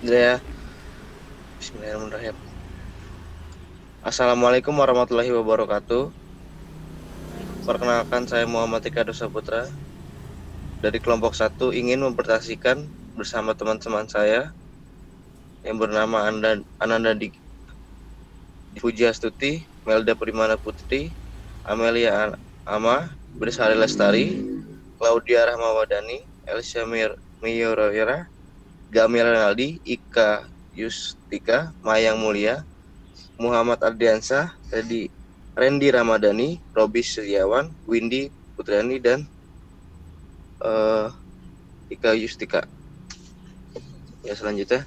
Ya, Bismillahirrahmanirrahim. Assalamualaikum warahmatullahi wabarakatuh. Waalaikumsalam. Perkenalkan, saya Muhammad Ika Dosa Putra dari kelompok satu, ingin mempresentasikan bersama teman-teman saya yang bernama Ananda Pujiastuti, Melda Primana Putri, Amelia Ama, Bersari Lestari, Claudia Rahmawadani, Elsa Miyoroira, Gamil Renaldi, Ika Yustika, Mayang Mulia, Muhammad Ardiansah, Randy Ramadhani, Robi Setiawan, Windy Putriani, dan uh, Ika Yustika. Ya, selanjutnya.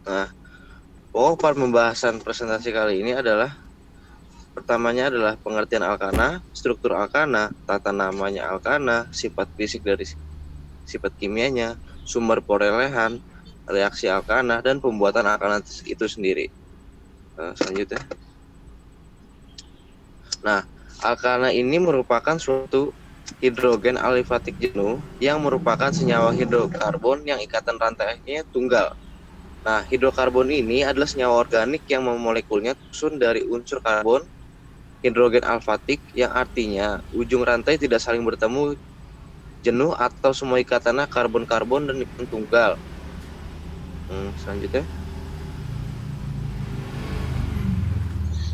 Nah, pokok pembahasan presentasi kali ini adalah pertamanya adalah pengertian alkana, struktur alkana, tata namanya alkana, sifat fisik dari sifat kimianya, sumber perolehan, reaksi alkana, dan pembuatan alkana itu sendiri. Selanjutnya. Nah, alkana ini merupakan suatu hidrogen alifatik jenuh yang merupakan senyawa hidrokarbon yang ikatan rantainya tunggal. Nah, hidrokarbon ini adalah senyawa organik yang molekulnya tersusun dari unsur karbon, hidrogen alfatik, yang artinya ujung rantai tidak saling bertemu jenuh atau semua ikatannya karbon-karbon dan ikatan tunggal. Selanjutnya.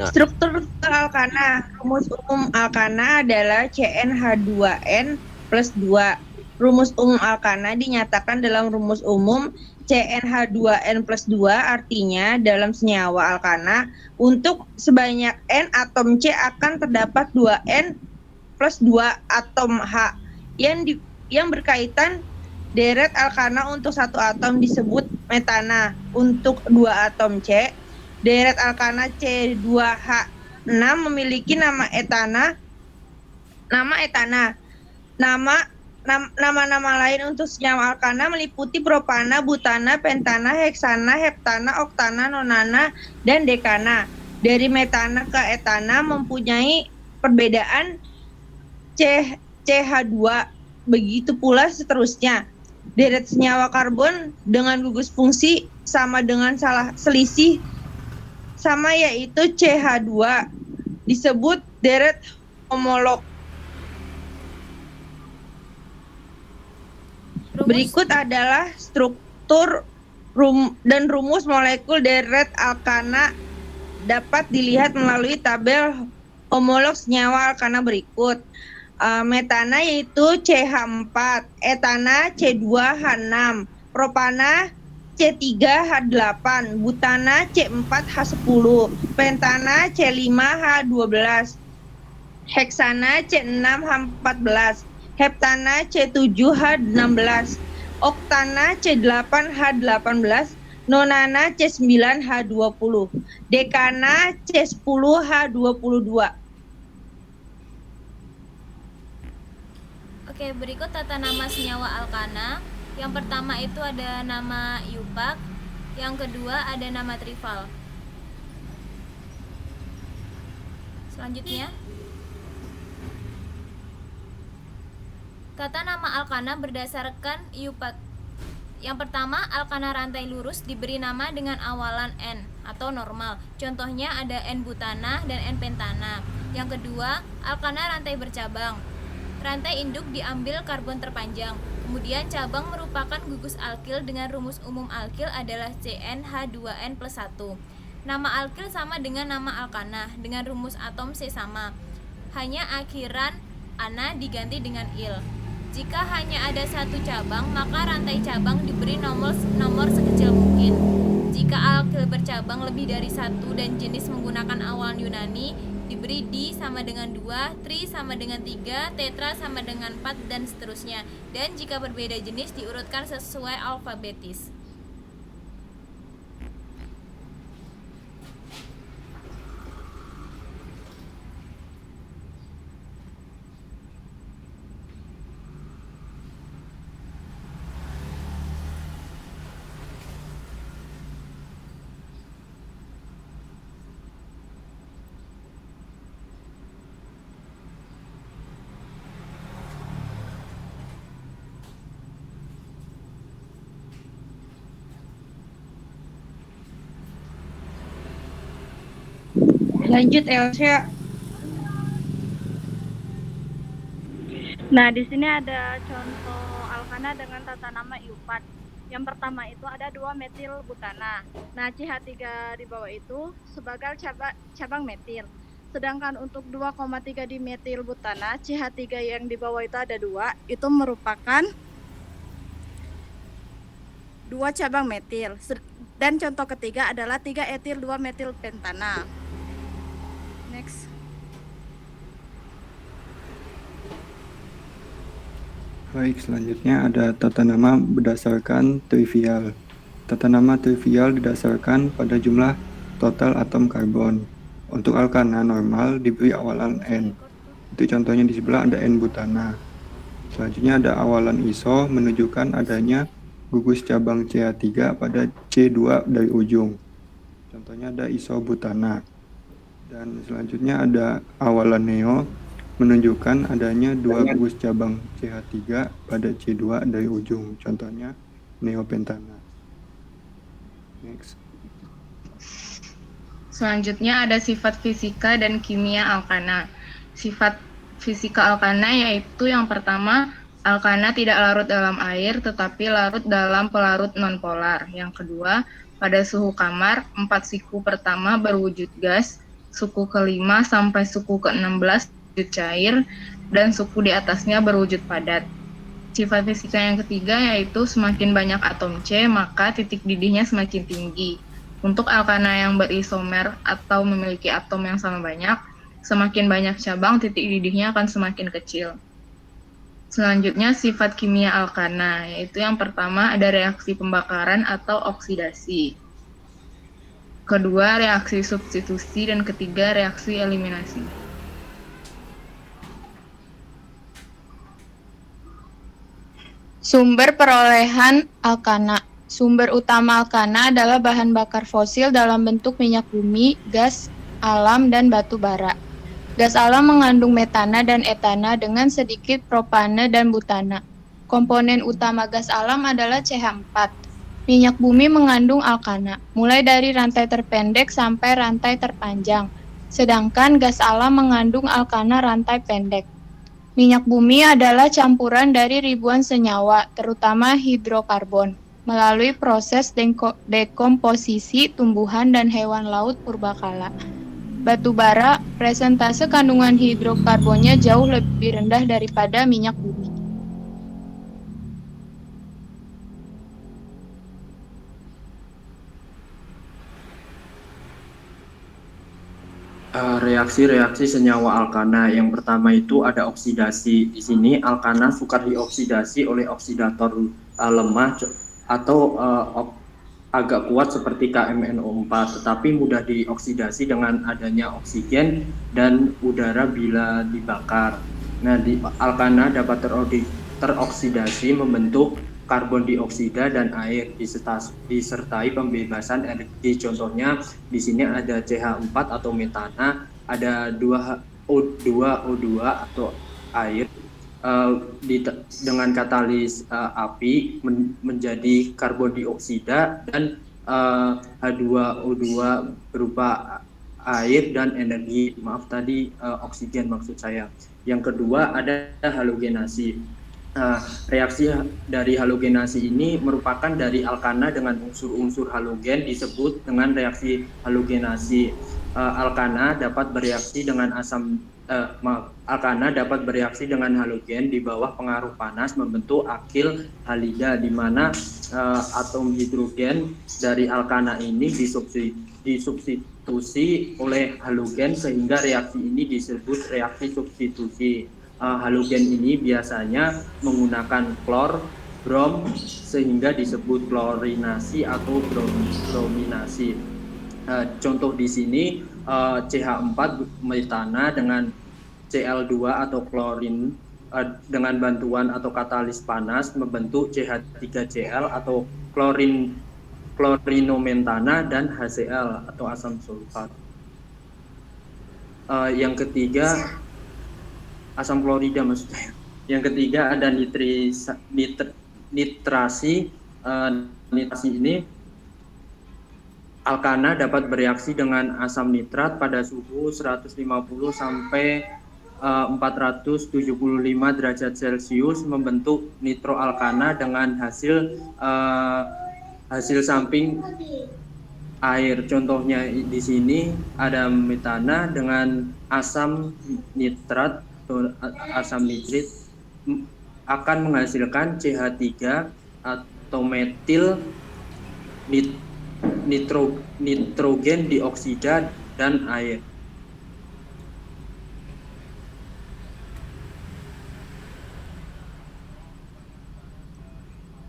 Nah, Struktur alkana. Rumus umum alkana adalah CnH2n plus 2. Rumus umum alkana dinyatakan dalam rumus umum CnH2n plus 2, artinya dalam senyawa alkana untuk sebanyak N atom C akan terdapat 2N plus 2 atom H yang berkaitan. Deret alkana untuk satu atom disebut metana. Untuk 2 atom C, deret alkana C2H6 memiliki nama etana. Nama-nama lain untuk senyawa alkana meliputi propana, butana, pentana, heksana, heptana, oktana, nonana, dan dekana. Dari metana ke etana mempunyai perbedaan CH2. Begitu pula seterusnya. Deret senyawa karbon dengan gugus fungsi sama dengan selisih sama, yaitu CH2, disebut deret homolog. Berikut adalah struktur dan rumus molekul deret alkana dapat dilihat melalui tabel homolog senyawa alkana berikut. Metana yaitu CH4, etana C2H6, propana C3H8, butana C4H10, pentana C5H12, heksana C6H14, heptana C7H16, oktana C8H18, nonana C9H20, dekana C10H22. Oke, berikut tata nama senyawa alkana. Yang pertama itu ada nama Yupak, yang kedua ada nama Trifal. Selanjutnya, tata nama alkana berdasarkan Yupak. Yang pertama, alkana rantai lurus diberi nama dengan awalan N atau normal. Contohnya ada N-butana dan N-pentana. Yang kedua, alkana rantai bercabang. Rantai induk diambil karbon terpanjang. Kemudian cabang merupakan gugus alkil dengan rumus umum alkil adalah CnH2n plus 1. Nama alkil sama dengan nama alkana dengan rumus atom C sama. Hanya akhiran ana diganti dengan il. Jika hanya ada satu cabang, maka rantai cabang diberi nomor sekecil mungkin. Jika alkil bercabang lebih dari satu dan jenis menggunakan awalan Yunani, diberi di sama dengan 2, tri sama dengan 3, tetra sama dengan 4, dan seterusnya. Dan jika berbeda jenis diurutkan sesuai alfabetis. Lanjut Elsa. Nah, di sini ada contoh alkana dengan tata nama IU4. Yang pertama itu ada 2 metil butana. Nah, CH3 di bawah itu sebagai cabang metil. Sedangkan untuk 2,3 di metil butana, CH3 yang di bawah itu ada 2, itu merupakan 2 cabang metil. Dan contoh ketiga adalah 3 etil 2 metil pentana. Next. Baik, selanjutnya ada tata nama berdasarkan trivial. Tata nama trivial didasarkan pada jumlah total atom karbon. Untuk alkana normal diberi awalan N. Itu contohnya di sebelah ada N-butana. Selanjutnya ada awalan iso menunjukkan adanya gugus cabang CH3 pada C2 dari ujung. Contohnya ada isobutana. Dan selanjutnya ada awalan neo menunjukkan adanya 2 gugus cabang CH3 pada C2 dari ujung. Contohnya neopentana. Next. Selanjutnya ada sifat fisika dan kimia alkana. Sifat fisika alkana yaitu yang pertama, alkana tidak larut dalam air tetapi larut dalam pelarut nonpolar. Yang kedua, pada suhu kamar, 4 suku pertama berwujud gas, suku ke-5 sampai suku ke-16 berwujud cair, dan suku di atasnya berwujud padat. Sifat fisika yang ketiga yaitu semakin banyak atom C, maka titik didihnya semakin tinggi. Untuk alkana yang berisomer atau memiliki atom yang sama banyak, semakin banyak cabang, titik didihnya akan semakin kecil. Selanjutnya sifat kimia alkana, yaitu yang pertama ada reaksi pembakaran atau oksidasi. Kedua, reaksi substitusi, dan ketiga, reaksi eliminasi. Sumber perolehan alkana. Sumber utama alkana adalah bahan bakar fosil dalam bentuk minyak bumi, gas alam, dan batu bara. Gas alam mengandung metana dan etana dengan sedikit propane dan butana. Komponen utama gas alam adalah CH4. Minyak bumi mengandung alkana, mulai dari rantai terpendek sampai rantai terpanjang. Sedangkan gas alam mengandung alkana rantai pendek. Minyak bumi adalah campuran dari ribuan senyawa, terutama hidrokarbon, melalui proses dekomposisi tumbuhan dan hewan laut purbakala. Batu bara, presentase kandungan hidrokarbonnya jauh lebih rendah daripada minyak bumi. Reaksi-reaksi senyawa alkana. Yang pertama itu ada oksidasi. Di sini alkana sukar dioksidasi oleh oksidator lemah atau agak kuat seperti KMNO4, tetapi mudah dioksidasi dengan adanya oksigen dan udara bila dibakar. Nah, alkana dapat teroksidasi membentuk karbon dioksida dan air disertai pembebasan energi. Contohnya di sini ada CH4 atau metana, ada 2O2 atau air dengan katalis api menjadi karbon dioksida dan H2O2 berupa air dan energi. Maaf tadi oksigen maksud saya. Yang kedua ada halogenasi. Reaksi dari halogenasi ini merupakan dari alkana dengan unsur-unsur halogen disebut dengan reaksi halogenasi. Alkana dapat bereaksi dengan alkana dapat bereaksi dengan halogen di bawah pengaruh panas membentuk akil halida, di mana atom hidrogen dari alkana ini disubstitusi oleh halogen sehingga reaksi ini disebut reaksi substitusi. Halogen ini biasanya menggunakan klor, brom, sehingga disebut klorinasi atau brominasi. Contoh di sini CH4 metana dengan Cl2 atau klorin dengan bantuan atau katalis panas membentuk CH3Cl atau klorinomentana dan HCl atau asam sulfat. Yang ketiga asam klorida maksudnya. Yang ketiga ada nitrasi. Nitrasi ini alkana dapat bereaksi dengan asam nitrat pada suhu 150 sampai 475 derajat Celcius membentuk nitroalkana dengan hasil samping air. Contohnya di sini ada metana dengan asam nitrat atau asam nitrit akan menghasilkan CH3 atau metil nitrogen dioksida dan air.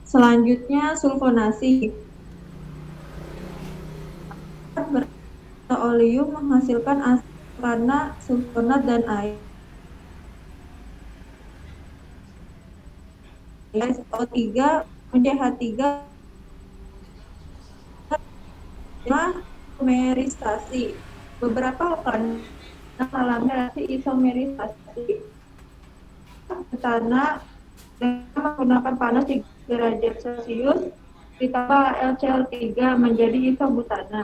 Selanjutnya sulfonasi. Oleum menghasilkan asam karena sulfonat dan air. SO3 CH3 isomerisasi. Beberapa alkana mengalami reaksi isomerisasi. Metana dengan menggunakan panas 3 derajat Celcius ditambah LCl3 menjadi isobutana.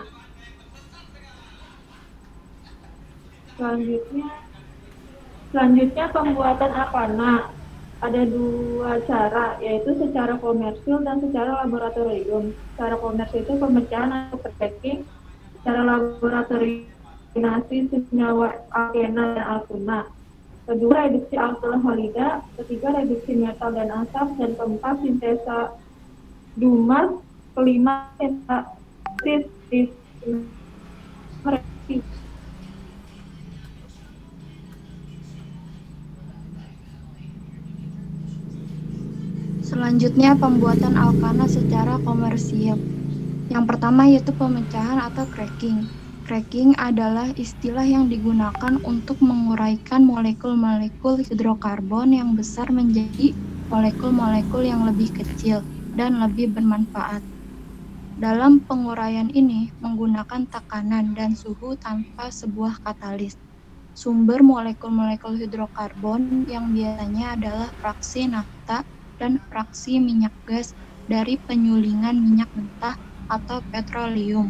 Selanjutnya pembuatan alkana. Ada 2 cara, yaitu secara komersil dan secara laboratorium. Secara komersil itu pemecahan atau cracking, secara laboratorium senyawa alkena dan alkuna. Kedua, reduksi alkoholida. Ketiga, reduksi metal dan asam. Dan keempat, sintesa Dumas. Kelima, sintesis reaksi. Selanjutnya pembuatan alkana secara komersial. Yang pertama yaitu pemecahan atau cracking. Cracking adalah istilah yang digunakan untuk menguraikan molekul-molekul hidrokarbon yang besar menjadi molekul-molekul yang lebih kecil dan lebih bermanfaat. Dalam penguraian ini menggunakan tekanan dan suhu tanpa sebuah katalis. Sumber molekul-molekul hidrokarbon yang biasanya adalah fraksi nafta dan fraksi minyak gas dari penyulingan minyak mentah atau petroleum.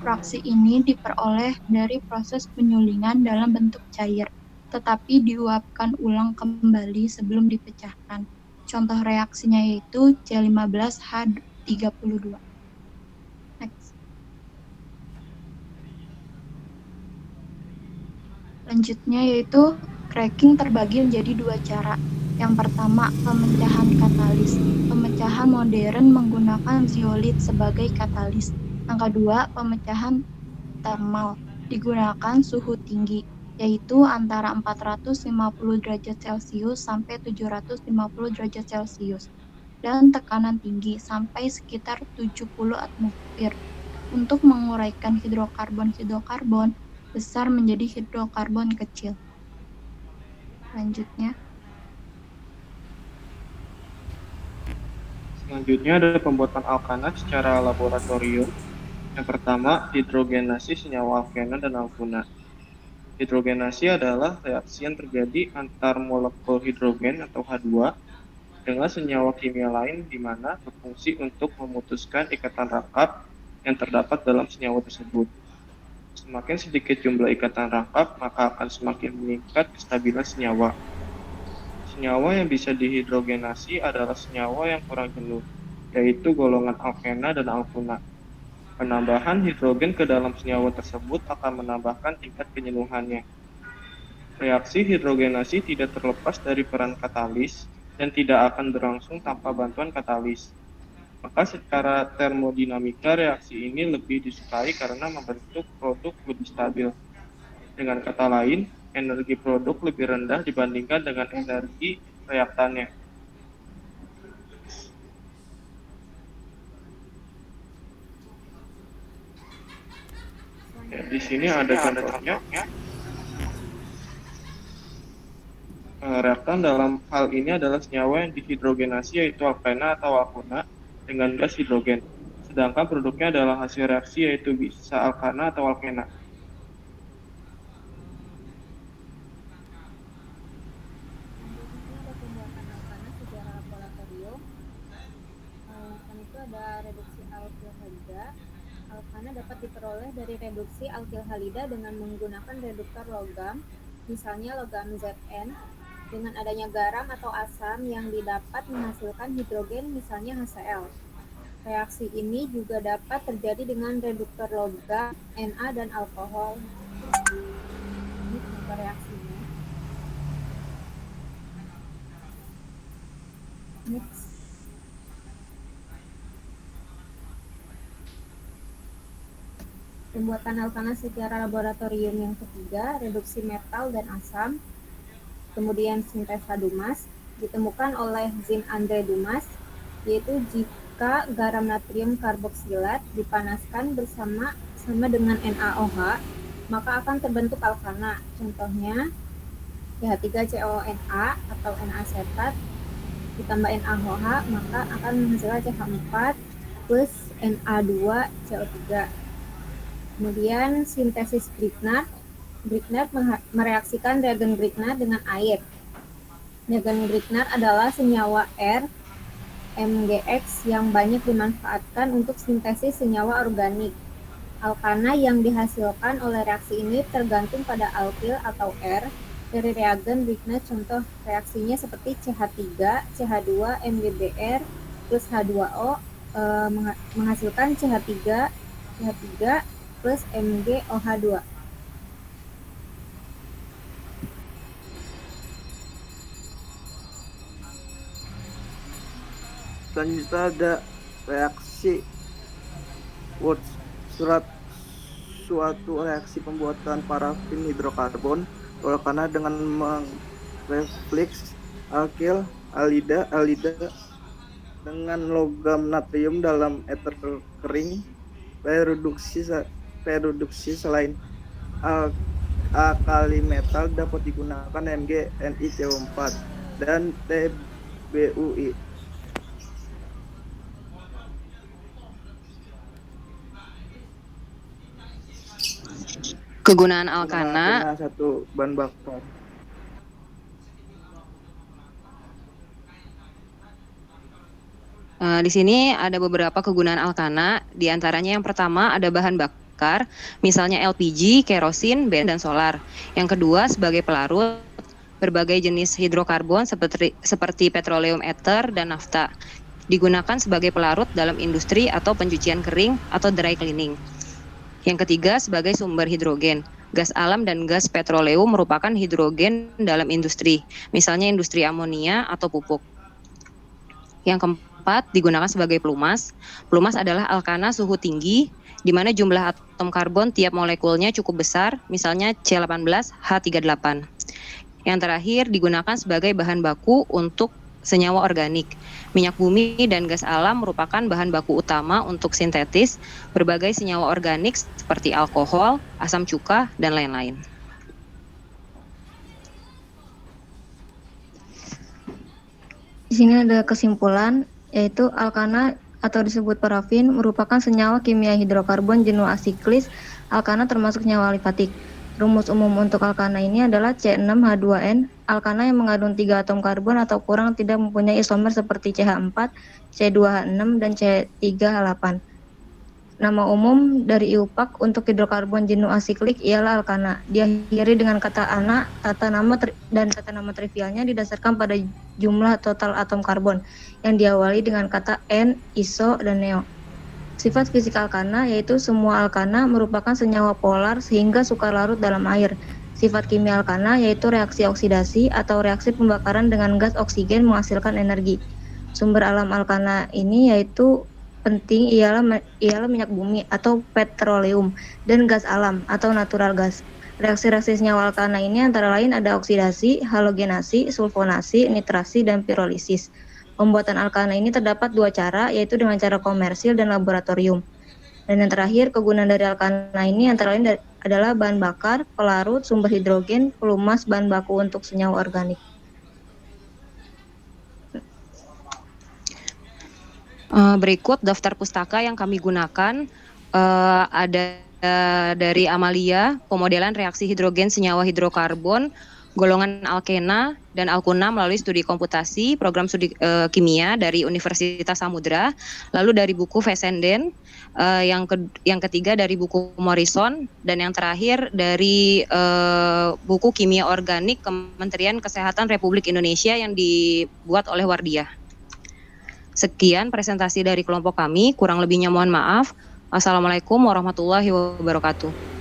Fraksi ini diperoleh dari proses penyulingan dalam bentuk cair, tetapi diuapkan ulang kembali sebelum dipecahkan. Contoh reaksinya yaitu C15H32. Next. Selanjutnya yaitu cracking terbagi menjadi 2 cara. Yang pertama, pemecahan katalis. Pemecahan modern menggunakan zeolit sebagai katalis. Yang kedua, pemecahan termal. Digunakan suhu tinggi, yaitu antara 450 derajat Celcius sampai 750 derajat Celcius. Dan tekanan tinggi sampai sekitar 70 atmosfer untuk menguraikan hidrokarbon besar menjadi hidrokarbon kecil. Selanjutnya ada pembuatan alkana secara laboratorium. Yang pertama, hidrogenasi senyawa alkena dan alkuna. Hidrogenasi adalah reaksi yang terjadi antar molekul hidrogen atau H2 dengan senyawa kimia lain di mana berfungsi untuk memutuskan ikatan rangkap yang terdapat dalam senyawa tersebut. Semakin sedikit jumlah ikatan rangkap, maka akan semakin meningkat kestabilan senyawa. Senyawa yang bisa dihidrogenasi adalah senyawa yang kurang jenuh, yaitu golongan alkena dan alkuna. Penambahan hidrogen ke dalam senyawa tersebut akan menambahkan tingkat penyenuhannya. Reaksi hidrogenasi tidak terlepas dari peran katalis dan tidak akan berlangsung tanpa bantuan katalis. Maka secara termodinamika reaksi ini lebih disukai karena membentuk produk lebih stabil. Dengan kata lain, energi produk lebih rendah dibandingkan dengan energi reaktannya. Ya, di sini ada contohnya. Reaktan dalam hal ini adalah senyawa yang dihidrogenasi yaitu alkena atau alkuna dengan gas hidrogen. Sedangkan produknya adalah hasil reaksi yaitu bisa alkana atau alkena. Itu ada reduksi alkoholida. alkana dapat diperoleh dari reduksi alkil halida dengan menggunakan reduktor logam, misalnya logam Zn, dengan adanya garam atau asam yang didapat menghasilkan hidrogen, misalnya HCl. Reaksi ini juga dapat terjadi dengan reduktor logam, Na, dan alkohol. Ini contoh reaksinya. Next. Pembuatan alkana secara laboratorium yang ketiga, reduksi metal dan asam, kemudian sintesa Dumas, ditemukan oleh Jean Andre Dumas, yaitu jika garam natrium karboksilat dipanaskan bersama dengan NaOH, maka akan terbentuk alkana. Contohnya, CH3CONa atau N-asetat ditambah NaOH, maka akan menghasilkan CH4 plus Na2CO3. Kemudian sintesis Grignard mereaksikan reagen Grignard dengan air. Reagen Grignard adalah senyawa R MgX yang banyak dimanfaatkan untuk sintesis senyawa organik. Alkana yang dihasilkan oleh reaksi ini tergantung pada alkil atau R dari reagen Grignard. Contoh reaksinya seperti CH3, CH2, MgBr plus H2O menghasilkan CH3 plus MgOH2. Selanjutnya ada reaksi Wurtz. Suatu reaksi pembuatan parafin hidrokarbon alkana dengan merefleks alkil alida dengan logam natrium dalam ether kering. Reduksi selain alkali metal dapat digunakan MgNiCO4 dan TBUI. Kegunaan alkana satu bahan bakar. Di sini ada beberapa kegunaan alkana, di antaranya yang pertama ada bahan bakar, misalnya LPG, kerosin, dan solar. Yang kedua sebagai pelarut, berbagai jenis hidrokarbon seperti petroleum ether dan nafta, digunakan sebagai pelarut dalam industri atau pencucian kering atau dry cleaning. Yang ketiga sebagai sumber hidrogen. Gas alam dan gas petroleum merupakan hidrogen dalam industri, misalnya industri amonia atau pupuk. Yang keempat digunakan sebagai pelumas. Pelumas adalah alkana suhu tinggi, di mana jumlah atom karbon tiap molekulnya cukup besar, misalnya C18H38. Yang terakhir digunakan sebagai bahan baku untuk senyawa organik. Minyak bumi dan gas alam merupakan bahan baku utama untuk sintetis berbagai senyawa organik seperti alkohol, asam cuka, dan lain-lain. Di sini ada kesimpulan, yaitu alkana atau disebut parafin merupakan senyawa kimia hidrokarbon jenuh asiklis. Alkana termasuk senyawa alifatik. Rumus umum untuk alkana ini adalah C6H2N. Alkana yang mengandung 3 atom karbon atau kurang tidak mempunyai isomer seperti CH4, C2H6, dan C3H8. Nama umum dari IUPAC untuk hidrokarbon jenuh asiklik ialah alkana. Diakhiri dengan kata ana, tata nama trivialnya didasarkan pada jumlah total atom karbon yang diawali dengan kata N, iso, dan neo. Sifat fisik alkana yaitu semua alkana merupakan senyawa polar sehingga suka larut dalam air. Sifat kimia alkana yaitu reaksi oksidasi atau reaksi pembakaran dengan gas oksigen menghasilkan energi. Sumber alam alkana ini yaitu penting ialah minyak bumi atau petroleum dan gas alam atau natural gas. Reaksi-reaksi senyawa alkana ini antara lain ada oksidasi, halogenasi, sulfonasi, nitrasi, dan pirolisis. Pembuatan alkana ini terdapat 2 cara, yaitu dengan cara komersil dan laboratorium. Dan yang terakhir, kegunaan dari alkana ini antara lain adalah bahan bakar, pelarut, sumber hidrogen, pelumas, bahan baku untuk senyawa organik. Berikut daftar pustaka yang kami gunakan, ada dari Amalia, pemodelan reaksi hidrogen senyawa hidrokarbon, golongan alkena dan alkuna melalui studi komputasi, program studi kimia dari Universitas Samudra, lalu dari buku Fessenden, yang ketiga dari buku Morrison, dan yang terakhir dari buku Kimia Organik Kementerian Kesehatan Republik Indonesia yang dibuat oleh Wardiah. Sekian presentasi dari kelompok kami, kurang lebihnya mohon maaf. Wassalamualaikum warahmatullahi wabarakatuh.